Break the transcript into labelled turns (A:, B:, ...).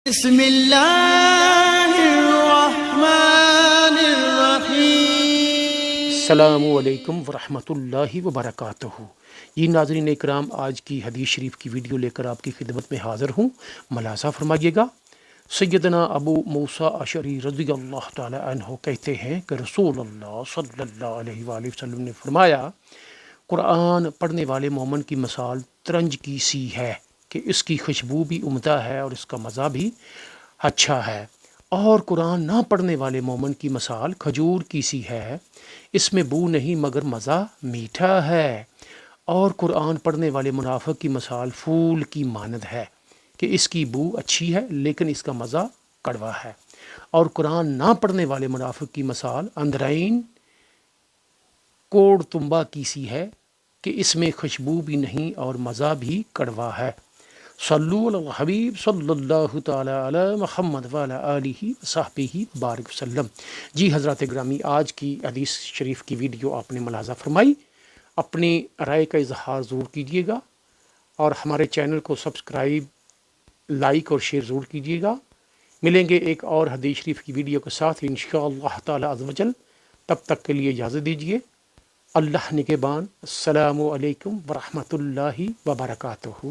A: بسم اللہ الرحمن الرحیم۔
B: السلام علیکم ورحمۃ اللہ وبرکاتہ۔ جی ناظرین اکرام، آج کی حدیث شریف کی ویڈیو لے کر آپ کی خدمت میں حاضر ہوں، ملاحظہ فرمائیے گا۔ سیدنا ابو موسیٰ اشعری رضی اللہ تعالی عنہ کہتے ہیں کہ رسول اللہ صلی اللہ علیہ وآلہ وسلم نے فرمایا، قرآن پڑھنے والے مومن کی مثال ترنج کی سی ہے کہ اس کی خوشبو بھی عمدہ ہے اور اس کا مزہ بھی اچھا ہے، اور قرآن نہ پڑھنے والے مومن کی مثال کھجور کی سی ہے، اس میں بو نہیں مگر مزہ میٹھا ہے، اور قرآن پڑھنے والے منافق کی مثال پھول کی مانند ہے کہ اس کی بو اچھی ہے لیکن اس کا مزہ کڑوا ہے، اور قرآن نہ پڑھنے والے منافق کی مثال اندرین کوڑ تمبا کی سی ہے کہ اس میں خوشبو بھی نہیں اور مزہ بھی کڑوا ہے۔ صلو علی الحبیب صلی اللہ تعالی علی محمد وعلی آلہ وصحبہ بارک وسلم۔ جی حضرات گرامی، آج کی حدیث شریف کی ویڈیو آپ نے ملاحظہ فرمائی، اپنی رائے کا اظہار ضرور کیجیے گا، اور ہمارے چینل کو سبسکرائب، لائک اور شیئر ضرور کیجیے گا۔ ملیں گے ایک اور حدیث شریف کی ویڈیو کے ساتھ انشاءاللہ تعالی عز و جل۔ تب تک کے لیے اجازت دیجیے، اللہ نگہبان۔ السلام علیکم ورحمۃ اللہ وبرکاتہ۔